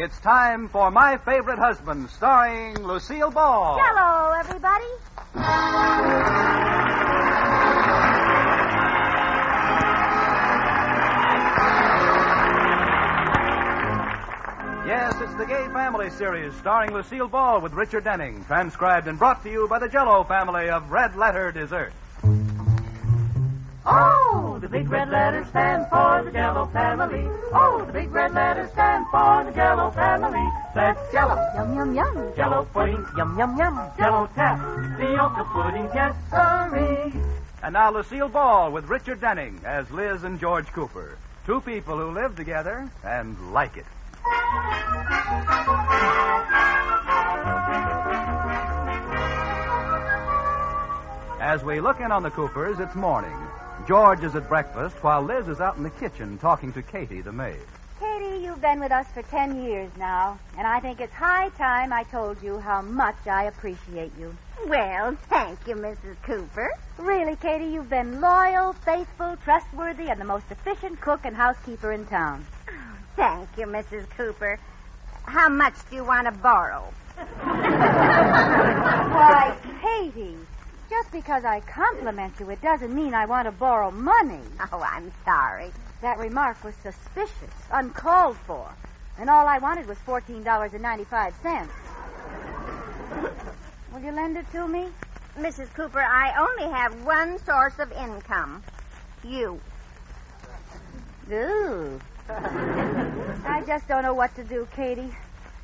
It's time for My Favorite Husband, starring Lucile Ball. Hello, everybody. Yes, it's the Gay Family series starring Lucile Ball with Richard Denning, transcribed and brought to you by the Jell-O family of red letter desserts. Oh, the big red letters stand for the Jell-O family. Oh, the big red letters stand for the Jell-O family. That's Jell-O. Yum, yum, yum. Jell-O pudding. Yum, yum, yum. Jell-O tap. The Oka pudding, yes, sirree. And now Lucile Ball with Richard Denning as Liz and George Cooper. Two people who live together and like it. As we look in on the Coopers, it's morning. George is at breakfast while Liz is out in the kitchen talking to Katie, the maid. Katie, you've been with us for 10 years now, and I think it's high time I told you how much I appreciate you. Well, thank you, Mrs. Cooper. Really, Katie, you've been loyal, faithful, trustworthy, and the most efficient cook and housekeeper in town. Thank you, Mrs. Cooper. How much do you want to borrow? Why, Katie, just because I compliment you, it doesn't mean I want to borrow money. Oh, I'm sorry. That remark was suspicious, uncalled for, and all I wanted was $14.95. Will you lend it to me? Mrs. Cooper, I only have one source of income. You. Ooh. I just don't know what to do, Katie.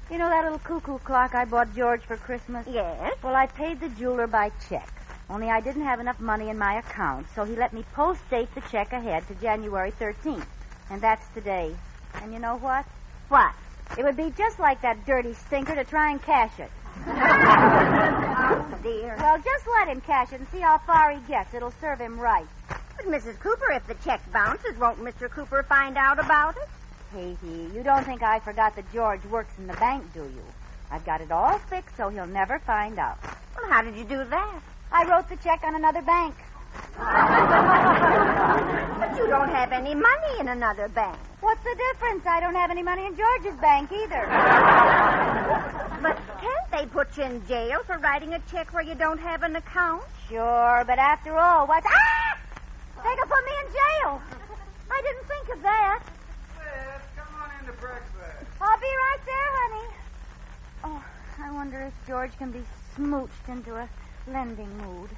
You know that little cuckoo clock I bought George for Christmas? Yes? Well, I paid the jeweler by check. Only I didn't have enough money in my account, so he let me post-date the check ahead to January 13th. And that's today. And you know what? What? It would be just like that dirty stinker to try and cash it. Oh, dear. Well, just let him cash it and see how far he gets. It'll serve him right. But, Mrs. Cooper, if the check bounces, won't Mr. Cooper find out about it? Katie, you don't think I forgot that George works in the bank, do you? I've got it all fixed so he'll never find out. Well, how did you do that? I wrote the check on another bank. But you don't have any money in another bank. What's the difference? I don't have any money in George's bank either. But can't they put you in jail for writing a check where you don't have an account? Sure, but after all, what's... Ah! They could put me in jail. I didn't think of that. Liz, come on in to breakfast. I'll be right there, honey. Oh, I wonder if George can be smooched into a lending mood.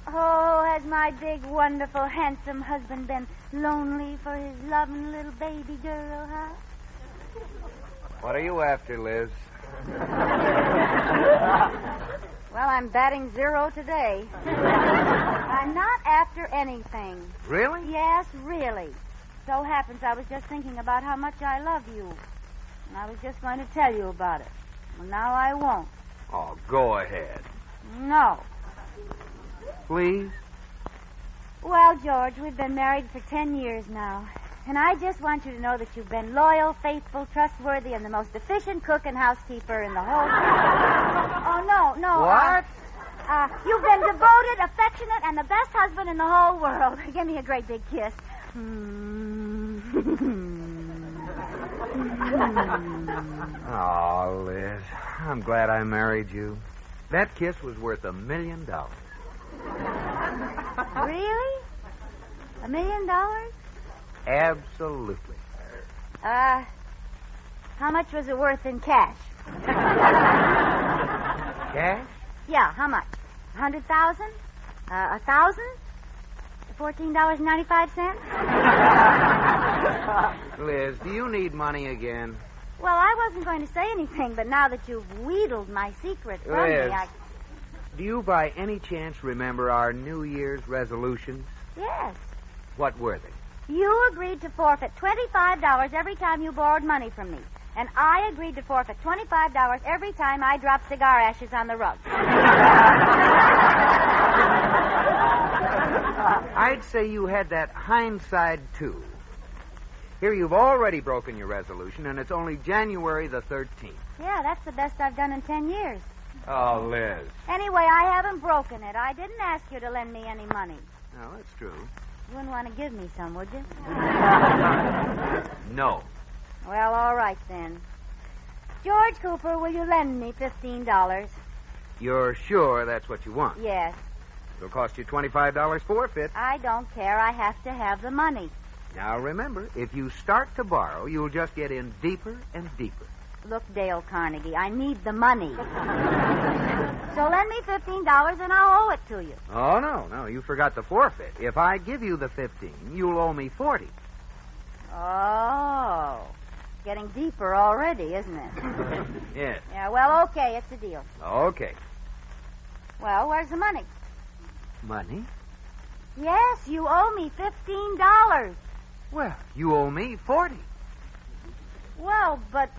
Oh, has my big, wonderful, handsome husband been lonely for his loving little baby girl, huh? What are you after, Liz? Well, I'm batting 0 today. I'm not after anything. Really? Yes, really. So happens I was just thinking about how much I love you. And I was just going to tell you about it. Well, now I won't. Oh, go ahead. No. Please? Well, George, we've been married for 10 years now. And I just want you to know that you've been loyal, faithful, trustworthy, and the most efficient cook and housekeeper in the whole... Oh, no. What? You've been devoted, affectionate, and the best husband in the whole world. Give me a great big kiss. Oh, Liz, I'm glad I married you. That kiss was worth $1 million. Really? $1 million? Absolutely. How much was it worth in cash? Cash? Yeah, how much? 100,000? 1,000? $14.95? Liz, do you need money again? Well, I wasn't going to say anything, but now that you've wheedled my secret from Liz, me, do you by any chance remember our New Year's resolutions? Yes. What were they? You agreed to forfeit $25 every time you borrowed money from me. And I agreed to forfeit $25 every time I dropped cigar ashes on the rug. I'd say you had that hindsight, too. Here, you've already broken your resolution, and it's only January the 13th. Yeah, that's the best I've done in 10 years. Oh, Liz. Anyway, I haven't broken it. I didn't ask you to lend me any money. No, that's true. You wouldn't want to give me some, would you? No. Well, all right then. George Cooper, will you lend me $15? You're sure that's what you want? Yes. It'll cost you $25 forfeit. I don't care. I have to have the money. Now, remember, if you start to borrow, you'll just get in deeper and deeper. Look, Dale Carnegie, I need the money. So lend me $15 and I'll owe it to you. Oh, no, you forgot the forfeit. If I give you the 15, you'll owe me 40. Oh, getting deeper already, isn't it? Yes. Yeah, well, okay, it's a deal. Okay. Well, where's the money? Money? Yes, you owe me $15. Well, you owe me 40. Well, but...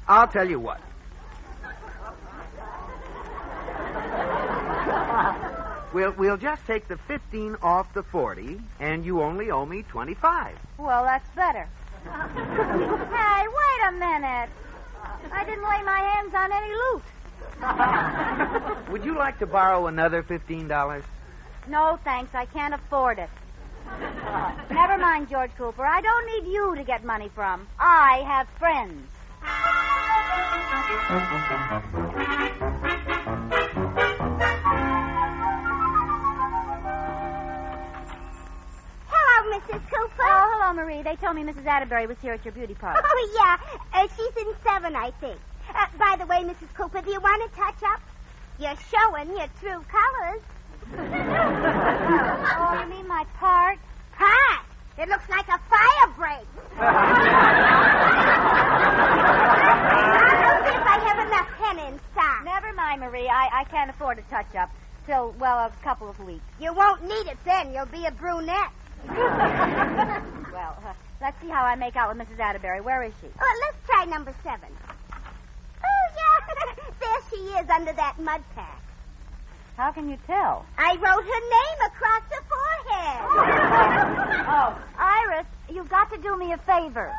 I'll tell you what. We'll just take the 15 off the 40, and you only owe me 25. Well, that's better. Hey, wait a minute. I didn't lay my hands on any loot. Would you like to borrow another $15? No, thanks. I can't afford it. Never mind, George Cooper. I don't need you to get money from. I have friends. Hello, Mrs. Cooper. Oh, hello, Marie. They told me Mrs. Atterbury was here at your beauty parlor. Oh, yeah. She's in 7, I think. By the way, Mrs. Cooper, do you want to touch up? You're showing your true colors. Oh, you mean my part? Part? It looks like a fire break. I'll see if I have enough hen in stock. Never mind, Marie. I can't afford a touch-up till, well, a couple of weeks. You won't need it then. You'll be a brunette. Well, let's see how I make out with Mrs. Atterbury. Where is she? Oh, let's try number 7. Oh, yeah. There she is under that mud pack. How can you tell? I wrote her name across the forehead. Oh, Iris, you've got to do me a favor.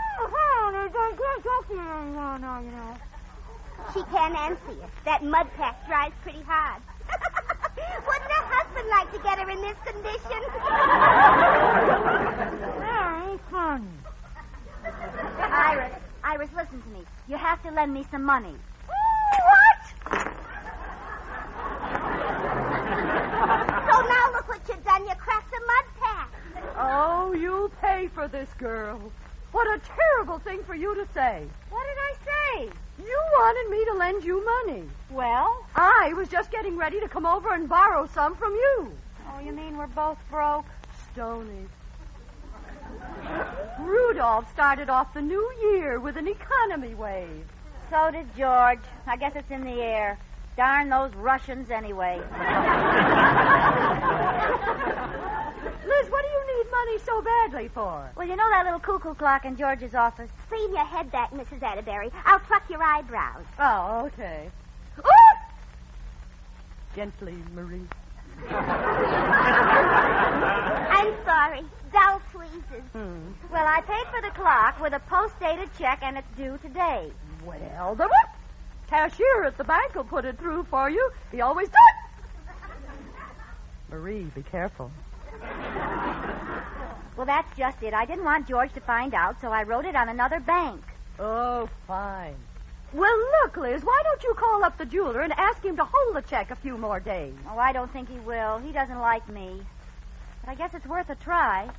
She can't answer you. That mud pack dries pretty hard. Wouldn't her husband like to get her in this condition? Iris, listen to me. You have to lend me some money. What? So now look what you've done. You cracked the mud pack. Oh, you'll pay for this, girl. What a terrible thing for you to say. What did I say? You wanted me to lend you money. Well? I was just getting ready to come over and borrow some from you. Oh, you mean we're both broke? Stony. Rudolph started off the new year with an economy wave. So did George. I guess it's in the air. Darn those Russians anyway. Liz, what do you need money so badly for? Well, you know that little cuckoo clock in George's office? Clean your head back, Mrs. Atterbury. I'll pluck your eyebrows. Oh, okay. Oh! Gently, Marie. I'm sorry. Dull tweezers. Well, I paid for the clock with a post-dated check, and it's due today. Well, the what? Cashier at the bank will put it through for you. He always does. Marie, be careful. Well, that's just it. I didn't want George to find out, so I wrote it on another bank. Oh, fine. Well, look, Liz, why don't you call up the jeweler and ask him to hold the check a few more days? Oh, I don't think he will. He doesn't like me. But I guess it's worth a try.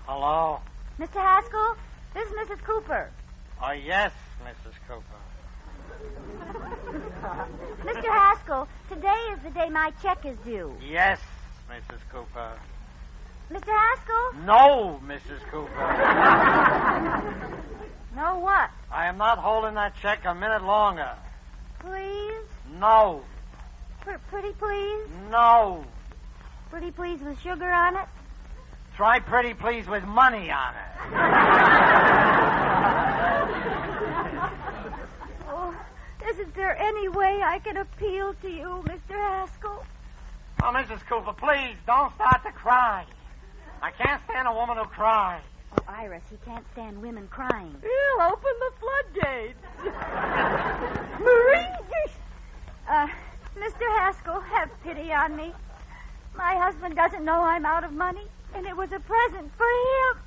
Hello? Mr. Haskell, this is Mrs. Cooper. Oh, yes, Mrs. Cooper. Mr. Haskell, today is the day my check is due. Yes, Mrs. Cooper. Mr. Haskell? No, Mrs. Cooper. No what? I am not holding that check a minute longer. Please? No. Pretty please? No. Pretty please with sugar on it? Try pretty please with money on it. Oh, isn't there any way I can appeal to you, Mr. Haskell? Oh, Mrs. Cooper, please, don't start to cry. I can't stand a woman who cries. Oh, Iris, he can't stand women crying. He'll open the floodgates. Marie! Mr. Haskell, have pity on me. My husband doesn't know I'm out of money, and it was a present for him.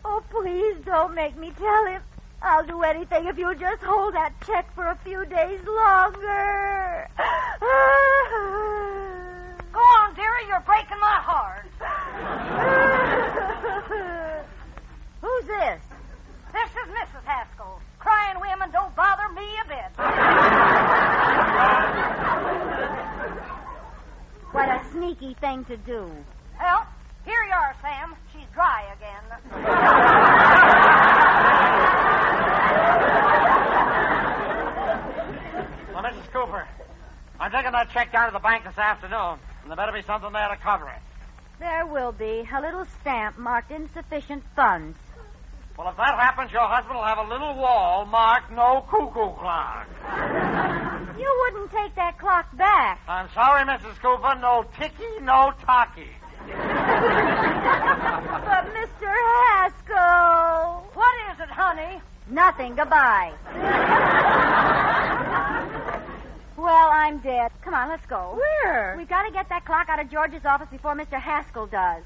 Oh, please don't make me tell him. I'll do anything if you'll just hold that check for a few days longer. Go on, dearie. You're breaking my heart. Who's this? This is Mrs. Haskell. Crying women don't bother me a bit. What a sneaky thing to do. Well, here you are, Sam. She's dry again. Well, Mrs. Cooper, I'm taking that check down to the bank this afternoon, and there better be something there to cover it. There will be a little stamp marked insufficient funds. Well, if that happens, your husband will have a little wall marked no cuckoo clock. You wouldn't take that clock back. I'm sorry, Mrs. Cooper. No ticky, no talkie. But Mr. Haskell. What is it, honey? Nothing. Goodbye. Well, I'm dead. Come on, let's go. Where? We've got to get that clock out of George's office before Mr. Haskell does.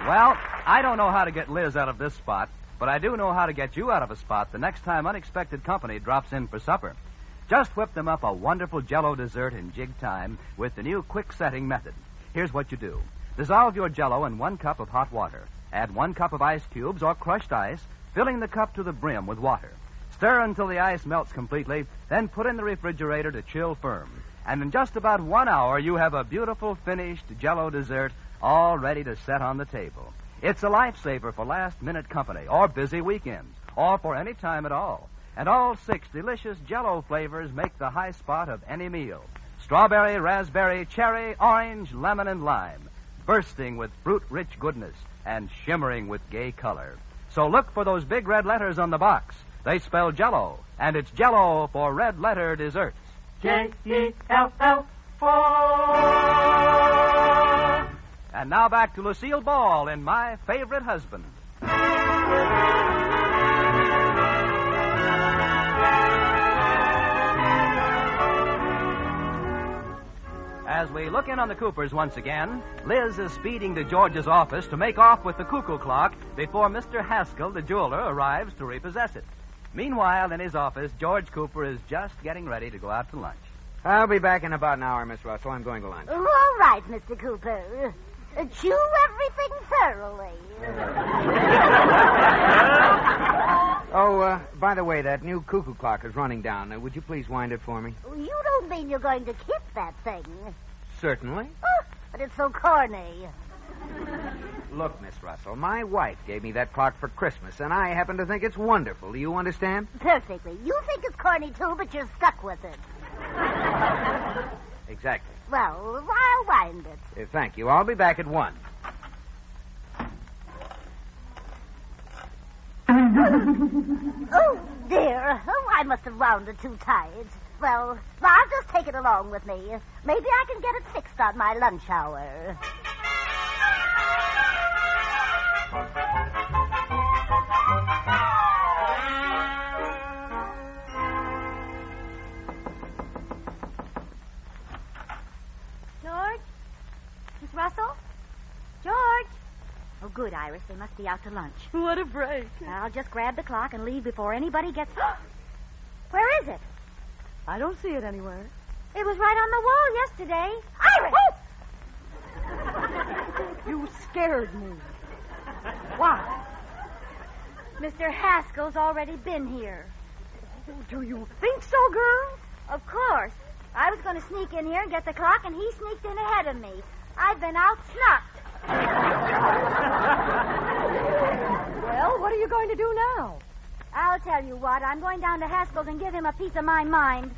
Well, I don't know how to get Liz out of this spot, but I do know how to get you out of a spot the next time unexpected company drops in for supper. Just whip them up a wonderful Jell-O dessert in jig time with the new quick setting method. Here's what you do. Dissolve your Jell-O in 1 cup of hot water. Add 1 cup of ice cubes or crushed ice, filling the cup to the brim with water. Stir until the ice melts completely, then put in the refrigerator to chill firm. And in just about 1 hour, you have a beautiful finished Jell-O dessert all ready to set on the table. It's a lifesaver for last-minute company or busy weekends or for any time at all. And all 6 delicious Jell-O flavors make the high spot of any meal. Strawberry, raspberry, cherry, orange, lemon, and lime. Bursting with fruit-rich goodness and shimmering with gay color. So look for those big red letters on the box. They spell Jell-O, and it's Jell-O for red-letter desserts. Jell-4. And now back to Lucille Ball in My Favorite Husband. As we look in on the Coopers once again, Liz is speeding to George's office to make off with the cuckoo clock before Mr. Haskell, the jeweler, arrives to repossess it. Meanwhile, in his office, George Cooper is just getting ready to go out to lunch. I'll be back in about an hour, Miss Russell. I'm going to lunch. All right, Mr. Cooper. Chew everything thoroughly. Oh, by the way, that new cuckoo clock is running down. Would you please wind it for me? You don't mean you're going to kiss that thing. Certainly. Oh, but it's so corny. Look, Miss Russell, my wife gave me that clock for Christmas, and I happen to think it's wonderful. Do you understand? Perfectly. You think it's corny, too, but you're stuck with it. Exactly. Well, I'll wind it. Thank you. I'll be back at 1. Oh, dear. Oh, I must have wound it too tight. Well, I'll just take it along with me. Maybe I can get it fixed on my lunch hour. George? Miss Russell? George? Oh, good, Iris. They must be out to lunch. What a break. I'll just grab the clock and leave before anybody gets... Where is it? I don't see it anywhere. It was right on the wall yesterday. Iris! You scared me. Why? Mr. Haskell's already been here. Do you think so, girl? Of course. I was going to sneak in here and get the clock, and he sneaked in ahead of me. I've been out snucked. Well, what are you going to do now? I'll tell you what. I'm going down to Haskell's and give him a piece of my mind.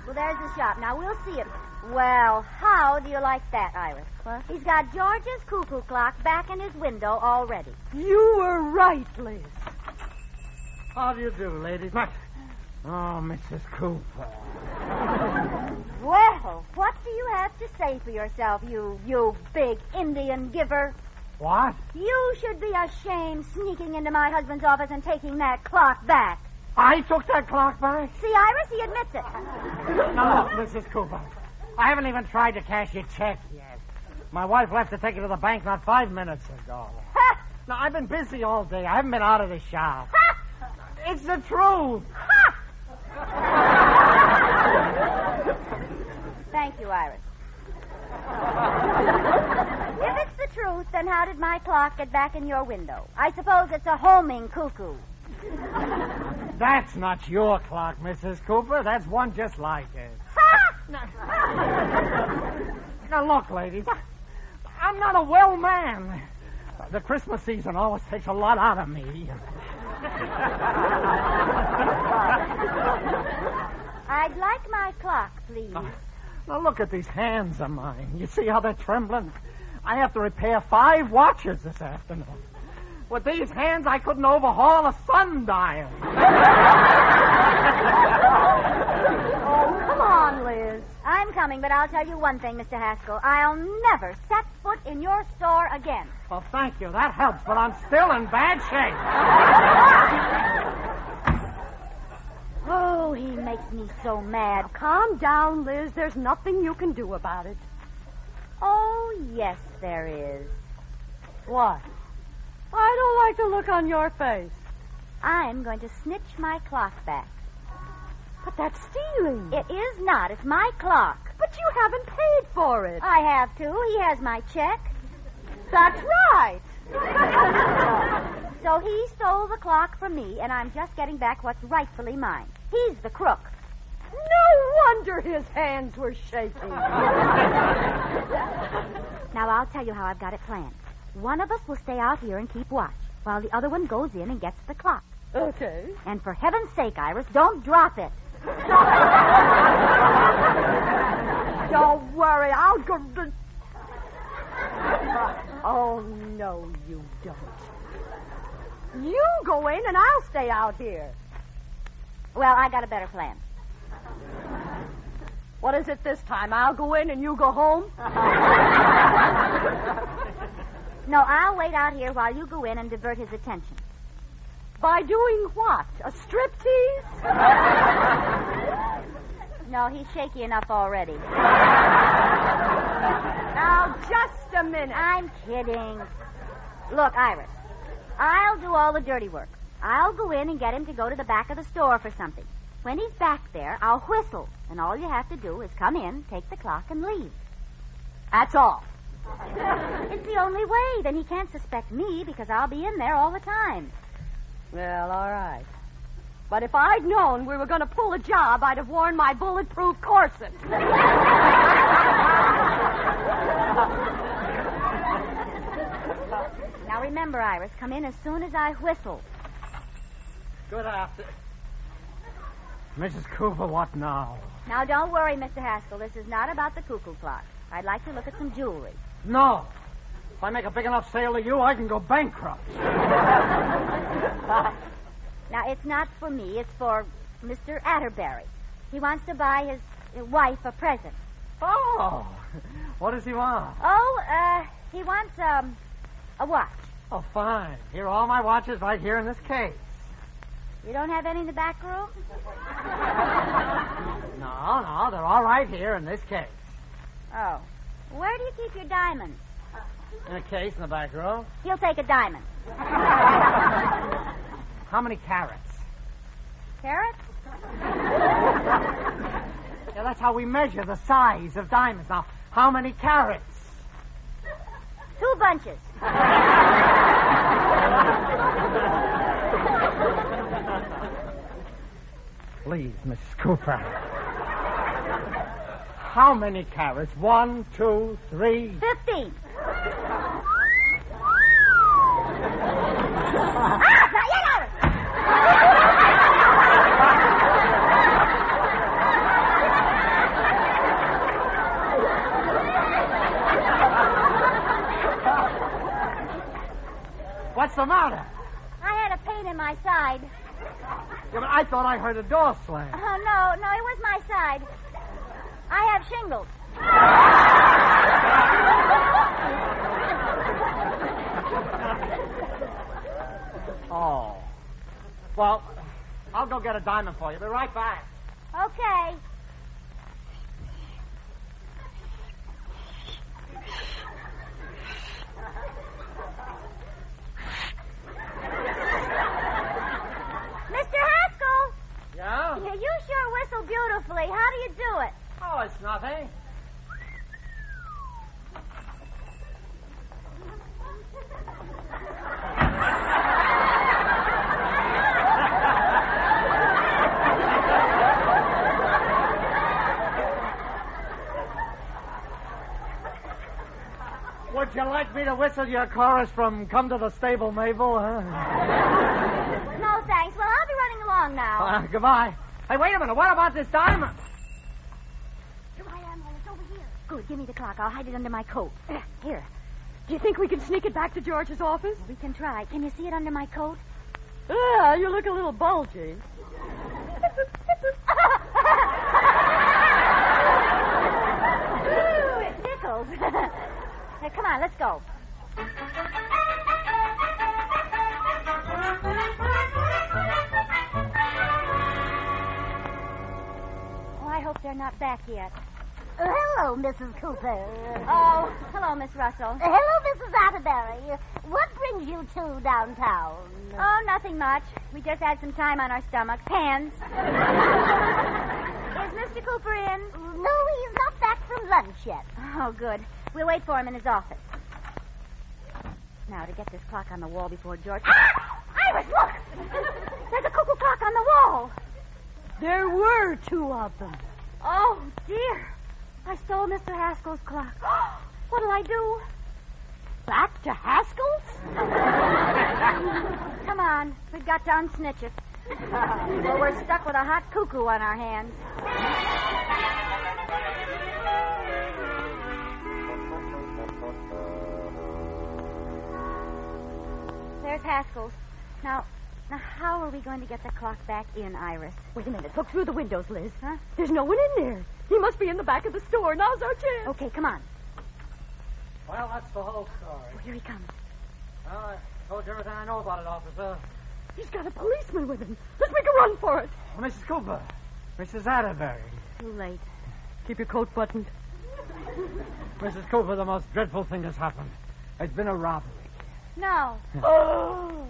Well, there's the shop. Now, we'll see him. Well, how do you like that, Iris? What? He's got George's cuckoo clock back in his window already. You were right, Liz. How do you do, ladies? Oh, Mrs. Cooper. Well, what do you have to say for yourself, you big Indian giver? What? You should be ashamed sneaking into my husband's office and taking that clock back. I took that clock back? See, Iris, he admits it. Now, look, Mrs. Cooper. I haven't even tried to cash your check yet. My wife left to take it to the bank not 5 minutes ago. Ha! Now, I've been busy all day. I haven't been out of the shop. Ha! It's the truth. Ha! Thank you, Iris. If it's the truth, then how did my clock get back in your window? I suppose it's a homing cuckoo. That's not your clock, Mrs. Cooper. That's one just like it. Now, look, ladies, I'm not a well man. The Christmas season always takes a lot out of me. I'd like my clock, please. Now, look at these hands of mine. You see how they're trembling? I have to repair 5 watches this afternoon. With these hands, I couldn't overhaul a sundial. Oh, come on, Liz. I'm coming, but I'll tell you one thing, Mr. Haskell. I'll never set foot in your store again. Well, thank you. That helps, but I'm still in bad shape. Oh, he makes me so mad. Calm down, Liz. There's nothing you can do about it. Oh, yes, there is. What? I don't like the look on your face. I'm going to snitch my clock back. But that's stealing. It is not. It's my clock. But you haven't paid for it. I have to. He has my check. That's right. So he stole the clock from me, and I'm just getting back what's rightfully mine. He's the crook. No wonder his hands were shaking. Now, I'll tell you how I've got it planned. One of us will stay out here and keep watch, while the other one goes in and gets the clock. Okay. And for heaven's sake, Iris, don't drop it. Don't worry, I'll go... Oh, no, you don't. You go in and I'll stay out here. Well, I got a better plan. What is it this time? I'll go in and you go home? No, I'll wait out here while you go in and divert his attention. By doing what? A striptease? No, he's shaky enough already. Now, just a minute. I'm kidding. Look, Iris, I'll do all the dirty work. I'll go in and get him to go to the back of the store for something. When he's back there, I'll whistle, and all you have to do is come in, take the clock, and leave. That's all. It's the only way. Then he can't suspect me because I'll be in there all the time. Well, all right. But if I'd known we were going to pull a job, I'd have worn my bulletproof corset. Now remember, Iris, come in as soon as I whistle. Good afternoon. Mrs. Cooper, what now? Now, don't worry, Mr. Haskell. This is not about the cuckoo clock. I'd like to look at some jewelry. No. If I make a big enough sale to you, I can go bankrupt. Now, it's not for me. It's for Mr. Atterbury. He wants to buy his wife a present. Oh. What does he want? Oh, he wants, a watch. Oh, fine. Here are all my watches right here in this case. You don't have any in the back room? No, they're all right here in this case. Oh. Where do you keep your diamonds? In a case in the back row. He'll take a diamond. How many carats? Carrots? Yeah, that's how we measure the size of diamonds. Now, how many carats? 2 bunches. Please, Mrs. Cooper. How many carats? 1, 2, 3... 15. What's the matter? I had a pain in my side. Yeah, but I I thought I heard a door slam. Oh, no, it was my side. I have shingles. Oh. Well, I'll go get a diamond for you. Be right back. Okay. Mr. Haskell! Yeah? You sure whistle beautifully. How do you do it? Oh, it's nothing. Would you like me to whistle your chorus from Come to the Stable, Mabel? Huh? No, thanks. Well, I'll be running along now. Goodbye. Hey, wait a minute. What about this diamond? Here I am, it's over here. Good, give me the clock. I'll hide it under my coat. Here. Do you think we can sneak it back to George's office? We can try. Can you see it under my coat? Yeah, you look a little bulgy. Ooh, it tickles. Come on, let's go. Oh, I hope they're not back yet. Hello, Mrs. Cooper. Oh, hello, Miss Russell. Hello, Mrs. Atterbury. What brings you two downtown? Oh, nothing much. We just had some time on our stomachs. Hands. Is Mr. Cooper in? No, he's not back from lunch yet. Oh, good. We'll wait for him in his office. Now, to get this clock on the wall before George... Ah! Iris, look! There's a cuckoo clock on the wall. There were two of them. Oh, dear. I stole Mr. Haskell's clock. What'll I do? Back to Haskell's? Come on. We've got to unsnitch it. Or we're stuck with a hot cuckoo on our hands. There's Haskell's. Now, how are we going to get the clock back in, Iris? Wait a minute. Look through the windows, Liz. Huh? There's no one in there. He must be in the back of the store. Now's our chance. Okay, come on. Well, that's the whole story. Oh, here he comes. Well, I told you everything I know about it, officer. He's got a policeman with him. Let's make a run for it. Mrs. Cooper. Mrs. Atterbury. Too late. Keep your coat buttoned. Mrs. Cooper, the most dreadful thing has happened. It's been a robbery. No. Oh.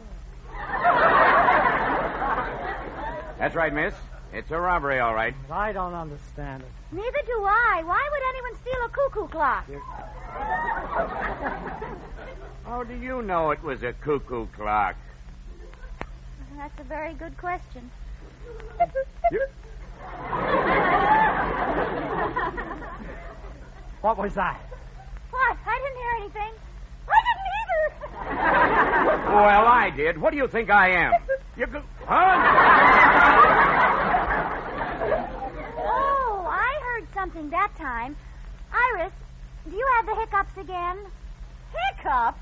That's right, miss. It's a robbery, all right. I don't understand it. Neither do I. Why would anyone steal a cuckoo clock? How do you know it was a cuckoo clock? That's a very good question. What was that? What? I didn't hear anything. I didn't either. Well, I did. What do you think I am? You go... Huh? Oh, I heard something that time. Iris, do you have the hiccups again? Hiccups?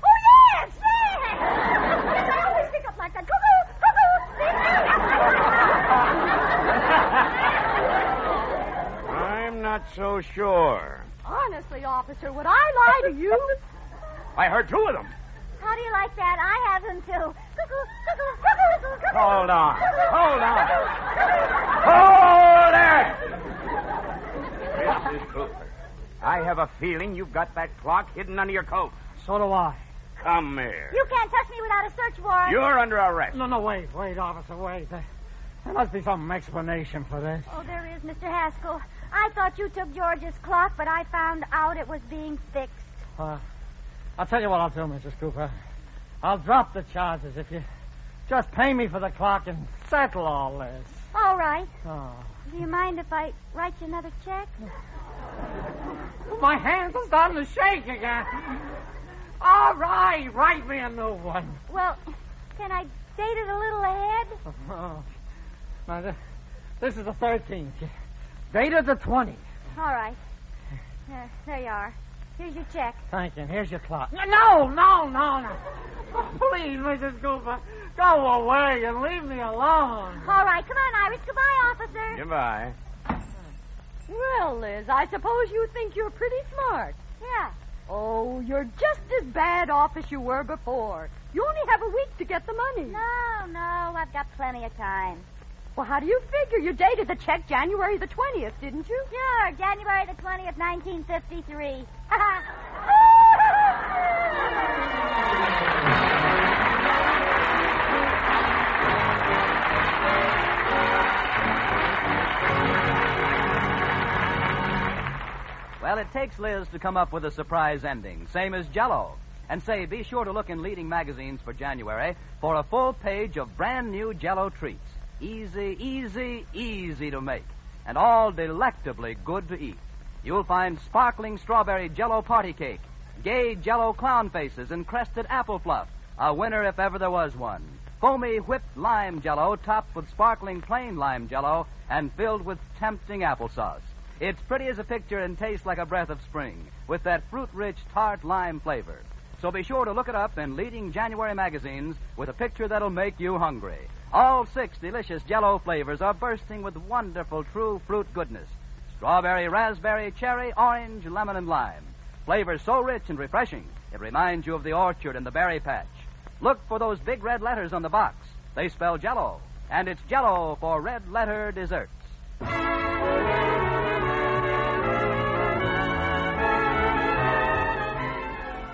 Oh, yes, yes! Yes, I always hiccup like that. Cuckoo, cuckoo! I'm not so sure. Honestly, officer, would I lie to you? I heard two of them. How do you like that? I have them, too. Cuckoo, cuckoo, cuckoo, cuckoo. Hold on. Hold on. Hold it! Mrs. Cooper, I have a feeling you've got that clock hidden under your coat. So do I. Come here. You can't touch me without a search warrant. You're under arrest. No, wait, officer, wait. There must be some explanation for this. Oh, there is, Mr. Haskell. I thought you took George's clock, but I found out it was being fixed. I'll tell you what I'll do, Mrs. Cooper. I'll drop the charges if you just pay me for the clock and settle all this. All right. Oh. Do you mind if I write you another check? My hands are starting to shake again. All right, write me a new one. Well, can I date it a little ahead? Oh. Now, this is the 13th. Dated the 20th. All right. There you are. Here's your check. Thank you. And here's your clock. No. Oh, please, Mrs. Cooper. Go away and leave me alone. All right, come on, Iris. Goodbye, officer. Goodbye. Well, Liz, I suppose you think you're pretty smart. Yeah. Oh, you're just as bad off as you were before. You only have a week to get the money. No, I've got plenty of time. Well, how do you figure? You dated the check January the 20th, didn't you? Sure, January the 20th, 1953. Well, it takes Liz to come up with a surprise ending, same as Jell-O. And say, be sure to look in leading magazines for January for a full page of brand new Jell-O treats. Easy to make. And all delectably good to eat. You'll find sparkling strawberry Jell-O party cake, gay Jell-O clown faces, and crested apple fluff. A winner if ever there was one. Foamy whipped lime Jell-O topped with sparkling plain lime Jell-O and filled with tempting applesauce. It's pretty as a picture and tastes like a breath of spring with that fruit-rich tart lime flavor. So be sure to look it up in leading January magazines with a picture that'll make you hungry. All 6 delicious Jell-O flavors are bursting with wonderful true fruit goodness. Strawberry, raspberry, cherry, orange, lemon, and lime. Flavors so rich and refreshing, it reminds you of the orchard and the berry patch. Look for those big red letters on the box. They spell Jell-O, and it's Jell-O for red letter desserts.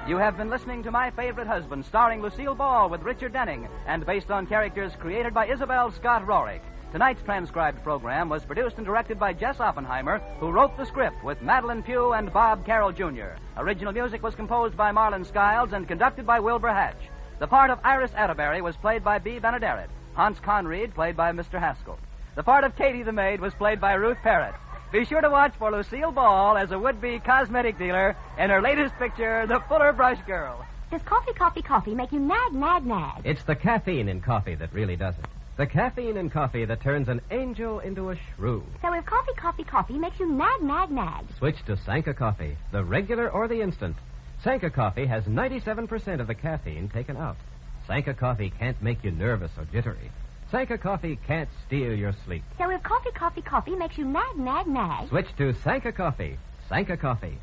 You have been listening to My Favorite Husband, starring Lucile Ball with Richard Denning, and based on characters created by Isabel Scott Rorick. Tonight's transcribed program was produced and directed by Jess Oppenheimer, who wrote the script with Madeline Pugh and Bob Carroll, Jr. Original music was composed by Marlon Skiles and conducted by Wilbur Hatch. The part of Iris Atterbury was played by Bea Benaderet. Hans Conried played by Mr. Haskell. The part of Katie the maid was played by Ruth Parrott. Be sure to watch for Lucile Ball as a would-be cosmetic dealer in her latest picture, The Fuller Brush Girl. Does coffee make you nag? It's the caffeine in coffee that really does it. The caffeine in coffee that turns an angel into a shrew. So if coffee makes you nag. Switch to Sanka Coffee, the regular or the instant. Sanka Coffee has 97% of the caffeine taken out. Sanka Coffee can't make you nervous or jittery. Sanka Coffee can't steal your sleep. So if coffee makes you nag. Switch to Sanka Coffee. Sanka Coffee.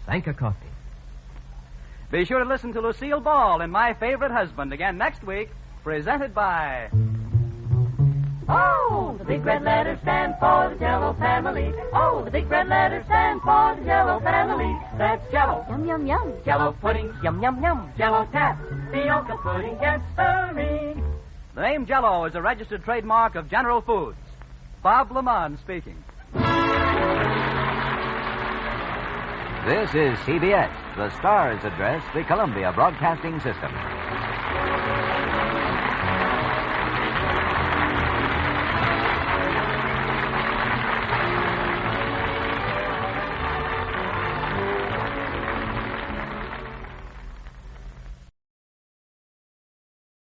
Sanka Coffee. Be sure to listen to Lucile Ball in My Favorite Husband again next week, presented by... Oh, the big red letters stand for the Jell-O family. Oh, the big red letters stand for the Jell-O family. That's Jell-O. Yum. Jell-O pudding. Yum. Jell-O tap. Fioca pudding gets stirring. The name Jell-O is a registered trademark of General Foods. Bob Lamont speaking. This is CBS. The stars address the Columbia Broadcasting System.